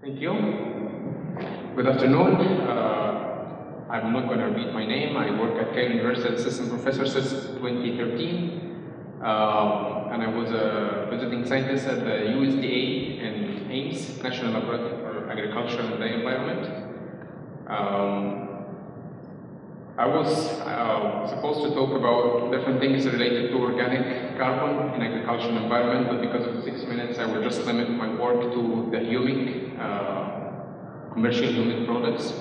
Thank you. Good afternoon. I'm not going to repeat my name. I work at Cairo University as assistant professor since 2013. And I was a visiting scientist at the USDA and Ames, National Laboratory for Agriculture and the Environment. I was supposed to talk about different things related to organic carbon in agriculture and environment, but because of 6 minutes, I will just limit my work to the Humic, commercial Humic products.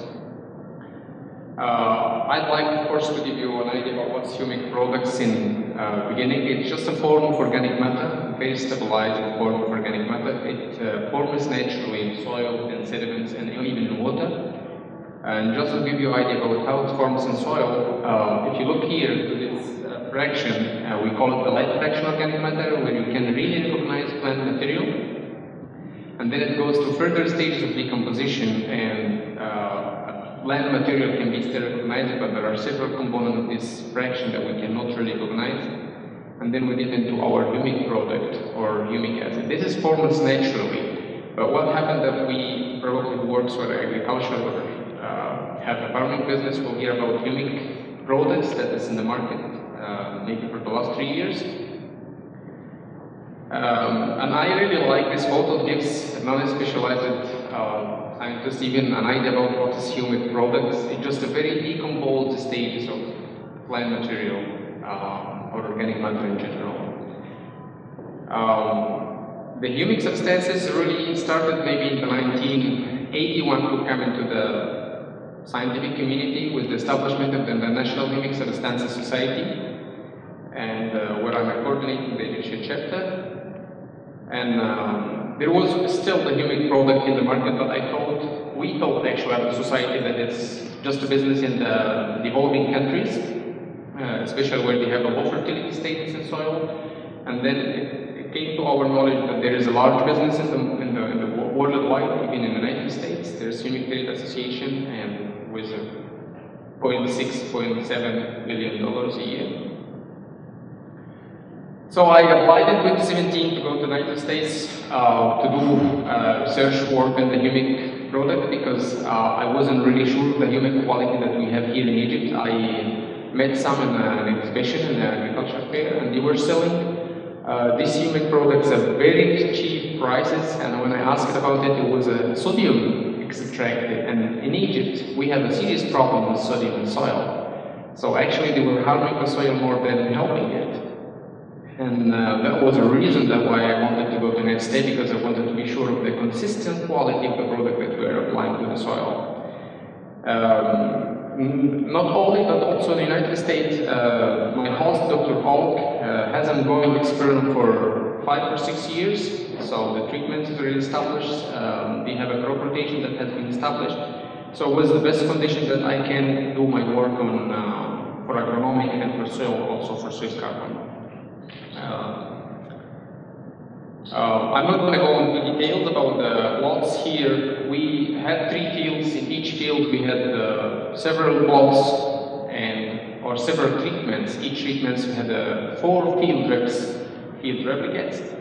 I'd like, of course, to give you an idea about what's Humic products in beginning. It's just a form of organic matter, very stabilized form of organic matter. It forms naturally in soil and sediments and even in water. And just to give you an idea about how it forms in soil, if you look here to this fraction, we call it the light fraction organic matter, where you can really recognize plant material. And then it goes to further stages of decomposition, and plant material can be still recognized, but there are several components of this fraction that we cannot really recognize. And then we get into our humic product, or humic acid. This is formed naturally, but what happened that we probably who works with agriculture or have a farming business will hear about humic products that is in the market, maybe for the last 3 years. And I really like this photo. It gives non-specialized scientists even an idea about what is humic products. It's just a very decomposed stages of plant material or organic matter in general. The humic substances really started maybe in the 1981 to come into the scientific community with the establishment of the National Humic Substances Society, and where I'm coordinating the Egyptian chapter. And there was still the humic product in the market, but we thought actually as a society that it's just a business in the developing countries, especially where they have a low fertility status in soil. And then it came to our knowledge that there is a large business in the worldwide, even in the United States. There's Humic Trade Association, and with $0.6, $0.7 million a year. So I applied in 2017 to go to the United States to do research work on the humic product, because I wasn't really sure of the humic quality that we have here in Egypt. I met some in an exhibition in the agriculture fair, and they were selling these humic products at very cheap prices, and when I asked about it, it was a sodium extracted, and in Egypt we have a serious problem with sodium in soil. So actually they were harming the soil more than helping it. And that was a reason that why I wanted to go to MedStay, because I wanted to be sure of the consistent quality of the product that we are applying to the soil. Not only, but also in the United States, my host, Dr. Hulk, has an ongoing experiment for 5 or 6 years. So the treatment is really established. They have a crop rotation that has been established. So it was the best condition that I can do my work on for agronomic and for soil, also for soil carbon. I'm not going to go into details about the plots here. We had 3 fields. In each field we had several plots or several treatments. Each treatment had 4 field replicates.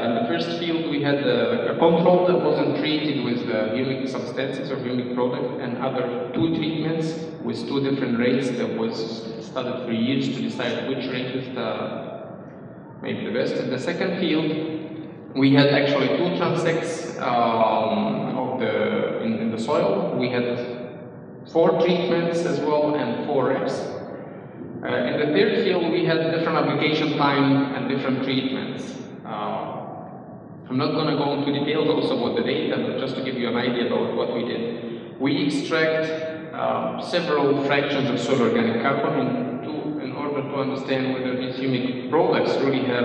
In the first field we had a control that wasn't treated with the humic substances or humic product, and other 2 treatments with 2 different rates that was studied for years to decide which rate is maybe the best. In the second field, we had actually 2 transects in the soil. We had 4 treatments as well and 4 reps. In the third field, we had different application time and different treatments. I'm not going to go into details also about the data, but just to give you an idea about what we did. We extract several fractions of soil organic carbon in order to understand whether these humic products really have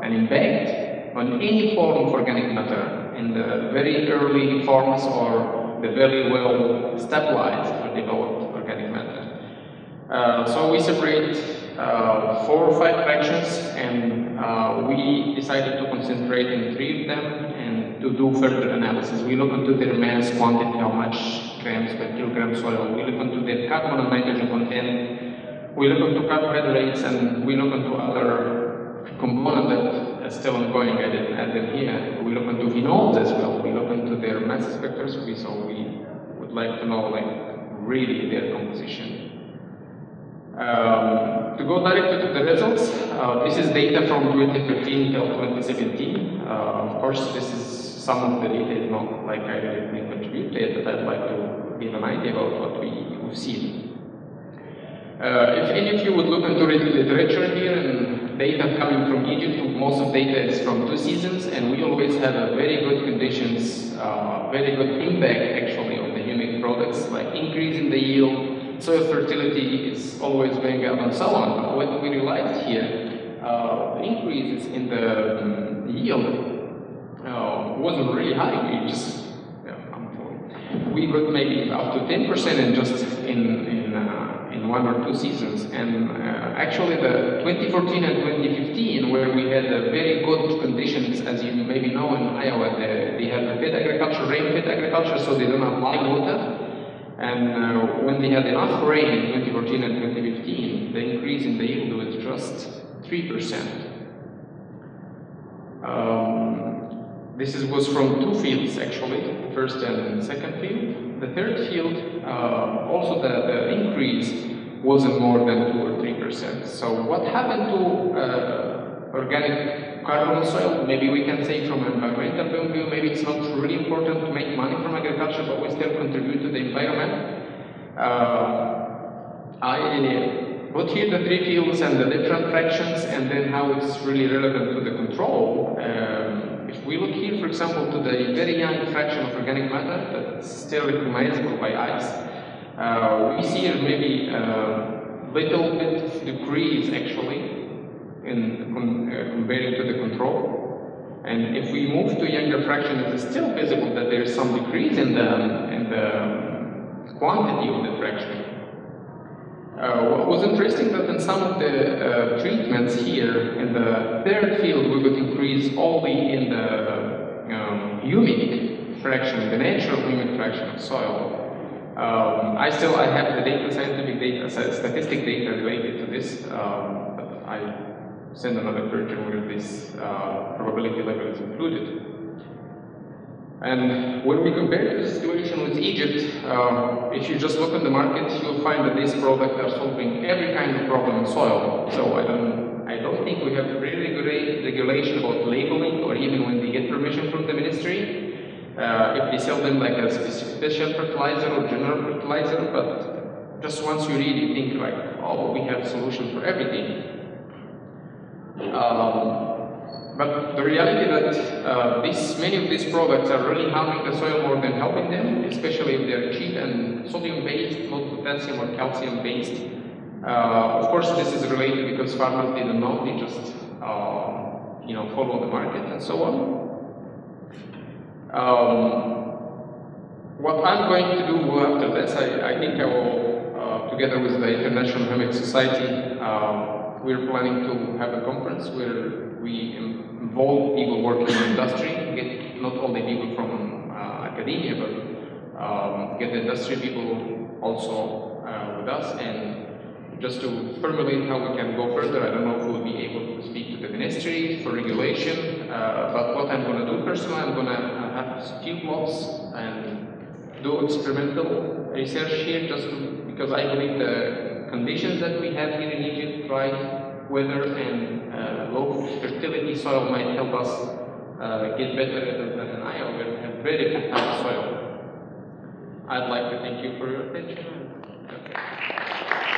an impact on any form of organic matter in the very early forms or the very well stabilized or developed organic matter. So we separate 4 or 5 fractions, and we decided to concentrate in 3 of them and to do further analysis. We look into their mass quantity, how much grams per kilogram soil. We look into their carbon and nitrogen content. We look into carbohydrates, and we look into other components that still ongoing. I didn't add them here. We look into phenols as well. We look into their mass spectroscopy, so we would like to know really their composition. To go directly to the results, this is data from 2013 till 2017. Of course, some of the data is not like I directly contribute to it, but I'd like to give an idea about what we've seen. If any of you would look into literature here and data coming from Egypt, most of data is from 2 seasons, and we always have a very good conditions, very good impact actually on the humic products, like increase in the yield, soil fertility is always going up and so on. But what we realized here, the increases in the yield wasn't really high. We got maybe up to 10% in just in 1 or 2 seasons. And actually the 2014 and 2015, where we had very good conditions, as you maybe know, in Iowa, they had fed agriculture, rain-fed agriculture, so they don't have live water. And when they had enough rain in 2014 and 2015, the increase in the yield was just 3%. This was from 2 fields actually, first and second field. The third field, also the increase wasn't more than 2 or 3%. So what happened to organic carbon soil? Maybe we can say from an environmental point of view, maybe it's not really important to make money from agriculture, but we still contribute to the environment. I put here the 3 fields and the different fractions, and then how it's really relevant to the control. If we look here, for example, to the very young fraction of organic matter that's still recognizable by eyes, we see maybe a little bit of decrease actually in comparing to the control. And if we move to younger fraction, it is still visible that there is some decrease in the quantity of the fraction. What was interesting that in some of the treatments here in the third field, we would increase only in the humic fraction, the natural humic fraction of soil. I have the data, scientific data, statistic data related to this, but I send another version where this probability level is included. And when we compare the situation with Egypt, if you just look at the market, you'll find that these products are solving every kind of problem in soil. So I don't think we have really great regulation about labeling, or even when they get permission from the ministry, if they sell them like a special fertilizer or general fertilizer. But just once you read, you think like, oh, we have solution for everything. But the reality that many of these products are really harming the soil more than helping them, especially if they're cheap and sodium-based, not potassium or calcium-based. Of course, this is related because farmers didn't know; they just follow the market and so on. What I'm going to do after this, I think I will, together with the International Humic Society, we're planning to have a conference where we involve people working in industry, get not only people from academia, but get the industry people also with us, and just to formulate how we can go further. I don't know if we'll be able to speak to the ministry for regulation, but what I'm going to do personally, I'm going to have field plots and do experimental research here, because I believe the conditions that we have here in Egypt, dry weather and low fertility soil, might help us get better than in Iowa, where we have very fertile soil. I'd like to thank you for your attention. Okay.